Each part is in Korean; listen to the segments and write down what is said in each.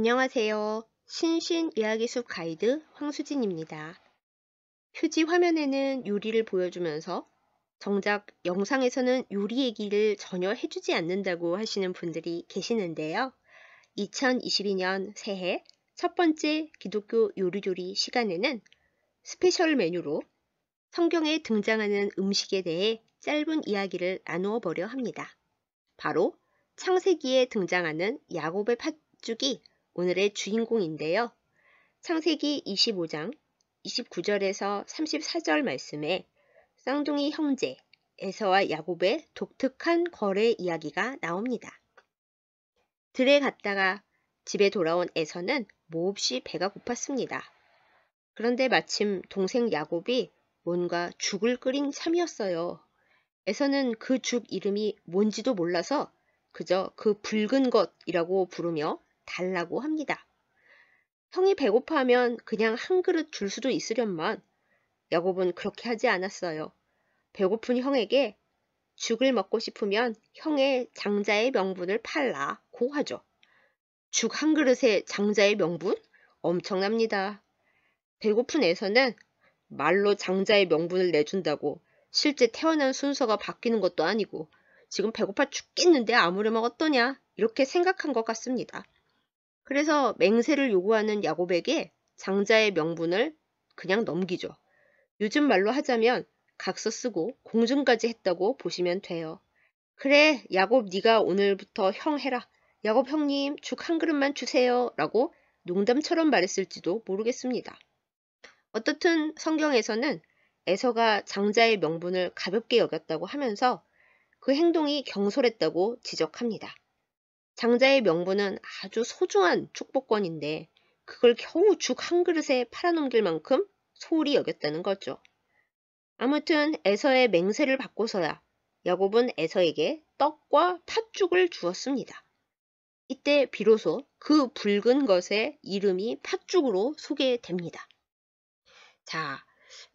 안녕하세요. 신신 이야기 숲 가이드 황수진입니다. 표지 화면에는 요리를 보여주면서 정작 영상에서는 요리 얘기를 전혀 해주지 않는다고 하시는 분들이 계시는데요. 2022년 새해 첫 번째 기독교 요리조리 시간에는 스페셜 메뉴로 성경에 등장하는 음식에 대해 짧은 이야기를 나누어 보려 합니다. 바로 창세기에 등장하는 야곱의 팥죽이 오늘의 주인공인데요. 창세기 25장 29절에서 34절 말씀에 쌍둥이 형제 에서와 야곱의 독특한 거래 이야기가 나옵니다. 들에 갔다가 집에 돌아온 에서는 몹시 배가 고팠습니다. 그런데 마침 동생 야곱이 뭔가 죽을 끓인 참이었어요. 에서는 그 죽 이름이 뭔지도 몰라서 그저 그 붉은 것이라고 부르며 달라고 합니다. 형이 배고파하면 그냥 한 그릇 줄 수도 있으련만 야곱은 그렇게 하지 않았어요. 배고픈 형에게 죽을 먹고 싶으면 형의 장자의 명분을 팔라고 하죠. 죽 한 그릇에 장자의 명분? 엄청납니다. 배고픈 애서는 말로 장자의 명분을 내준다고 실제 태어난 순서가 바뀌는 것도 아니고 지금 배고파 죽겠는데 아무렴 어떠냐 이렇게 생각한 것 같습니다. 그래서 맹세를 요구하는 야곱에게 장자의 명분을 그냥 넘기죠. 요즘 말로 하자면 각서 쓰고 공증까지 했다고 보시면 돼요. 그래 야곱 네가 오늘부터 형 해라. 야곱 형님 죽 한 그릇만 주세요 라고 농담처럼 말했을지도 모르겠습니다. 어떻든 성경에서는 에서가 장자의 명분을 가볍게 여겼다고 하면서 그 행동이 경솔했다고 지적합니다. 장자의 명분은 아주 소중한 축복권인데 그걸 겨우 죽 한 그릇에 팔아넘길 만큼 소홀히 여겼다는 거죠. 아무튼 에서의 맹세를 받고서야 야곱은 에서에게 떡과 팥죽을 주었습니다. 이때 비로소 그 붉은 것의 이름이 팥죽으로 소개됩니다. 자,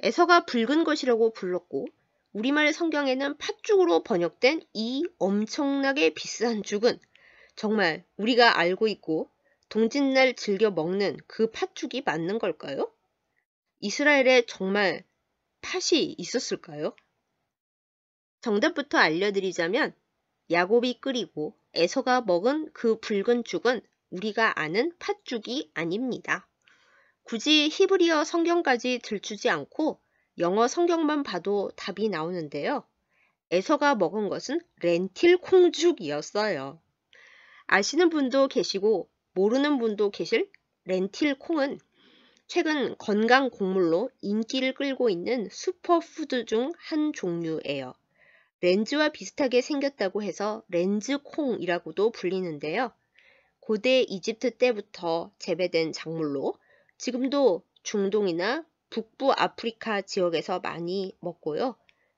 에서가 붉은 것이라고 불렀고 우리말 성경에는 팥죽으로 번역된 이 엄청나게 비싼 죽은 정말 우리가 알고 있고 동짓날 즐겨 먹는 그 팥죽이 맞는 걸까요? 이스라엘에 정말 팥이 있었을까요? 정답부터 알려드리자면 야곱이 끓이고 에서가 먹은 그 붉은 죽은 우리가 아는 팥죽이 아닙니다. 굳이 히브리어 성경까지 들추지 않고 영어 성경만 봐도 답이 나오는데요. 에서가 먹은 것은 렌틸 콩죽이었어요. 아시는 분도 계시고 모르는 분도 계실 렌틸 콩은 최근 건강 곡물로 인기를 끌고 있는 슈퍼푸드 중 한 종류예요. 렌즈와 비슷하게 생겼다고 해서 렌즈콩이라고도 불리는데요. 고대 이집트 때부터 재배된 작물로 지금도 중동이나 북부 아프리카 지역에서 많이 먹고요.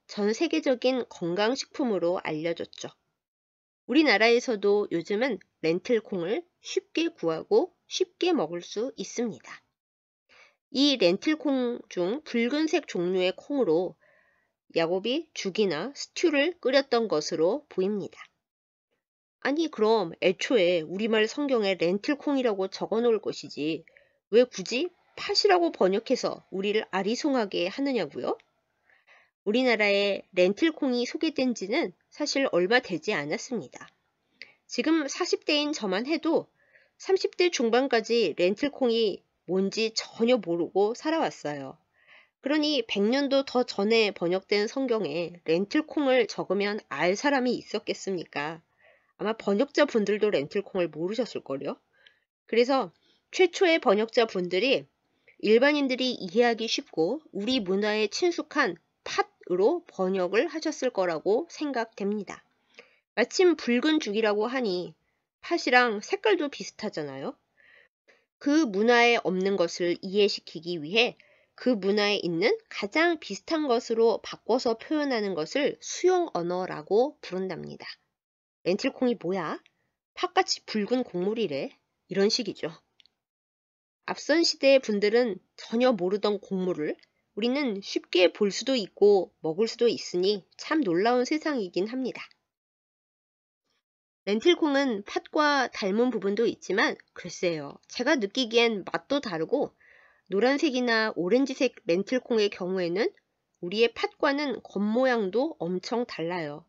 전 세계적인 건강식품으로 알려졌죠. 우리나라에서도 요즘은 렌틸콩을 쉽게 구하고 쉽게 먹을 수 있습니다. 이 렌틸콩 중 붉은색 종류의 콩으로 야곱이 죽이나 스튜를 끓였던 것으로 보입니다. 아니 그럼 애초에 우리말 성경에 렌틸콩이라고 적어 놓을 것이지 왜 굳이 팥이라고 번역해서 우리를 아리송하게 하느냐고요? 우리나라에 렌틸콩이 소개된 지는 사실 얼마 되지 않았습니다. 지금 40대인 저만 해도 30대 중반까지 렌틸콩이 뭔지 전혀 모르고 살아왔어요. 그러니 100년도 더 전에 번역된 성경에 렌틸콩을 적으면 알 사람이 있었겠습니까? 아마 번역자 분들도 렌틸콩을 모르셨을걸요? 그래서 최초의 번역자 분들이 일반인들이 이해하기 쉽고 우리 문화에 친숙한 팥으로 번역을 하셨을 거라고 생각됩니다. 마침 붉은 죽이라고 하니 팥이랑 색깔도 비슷하잖아요. 그 문화에 없는 것을 이해시키기 위해 그 문화에 있는 가장 비슷한 것으로 바꿔서 표현하는 것을 수용 언어라고 부른답니다. 렌틸콩이 뭐야? 팥같이 붉은 곡물이래. 이런 식이죠. 앞선 시대의 분들은 전혀 모르던 곡물을 우리는 쉽게 볼 수도 있고 먹을 수도 있으니 참 놀라운 세상이긴 합니다. 렌틸콩은 팥과 닮은 부분도 있지만 글쎄요. 제가 느끼기엔 맛도 다르고 노란색이나 오렌지색 렌틸콩의 경우에는 우리의 팥과는 겉모양도 엄청 달라요.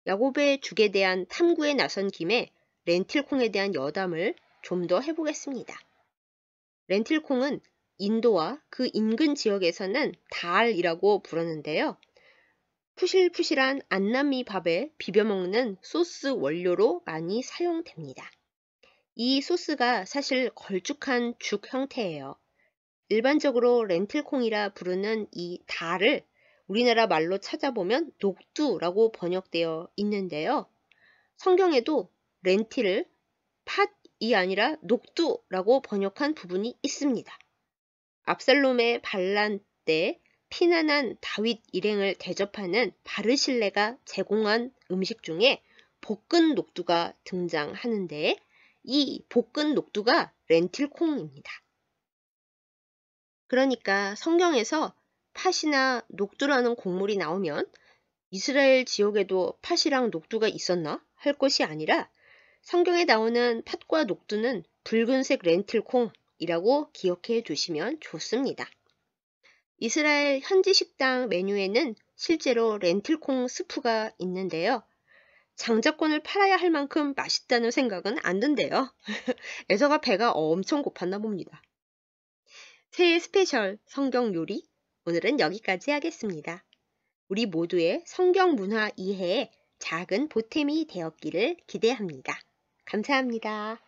야곱의 죽에 대한 탐구에 나선 김에 렌틸콩에 대한 여담을 좀 더 해보겠습니다. 렌틸콩은 인도와 그 인근 지역에서는 달이라고 부르는데요. 푸실푸실한 안남미 밥에 비벼먹는 소스 원료로 많이 사용됩니다. 이 소스가 사실 걸쭉한 죽 형태예요. 일반적으로 렌틸콩이라 부르는 이 달을 우리나라 말로 찾아보면 녹두라고 번역되어 있는데요. 성경에도 렌틸을 팥이 아니라 녹두라고 번역한 부분이 있습니다. 압살롬의 반란 때 피난한 다윗 일행을 대접하는 바르실레가 제공한 음식 중에 볶은 녹두가 등장하는데 이 볶은 녹두가 렌틸콩입니다. 그러니까 성경에서 팥이나 녹두라는 곡물이 나오면 이스라엘 지역에도 팥이랑 녹두가 있었나 할 것이 아니라 성경에 나오는 팥과 녹두는 붉은색 렌틸콩이라고 기억해 두시면 좋습니다. 이스라엘 현지 식당 메뉴에는 실제로 렌틸콩 스프가 있는데요. 장자권을 팔아야 할 만큼 맛있다는 생각은 안 든대요. 에서가 배가 엄청 고팠나 봅니다. 새해 스페셜 성경 요리 오늘은 여기까지 하겠습니다. 우리 모두의 성경 문화 이해에 작은 보탬이 되었기를 기대합니다. 감사합니다.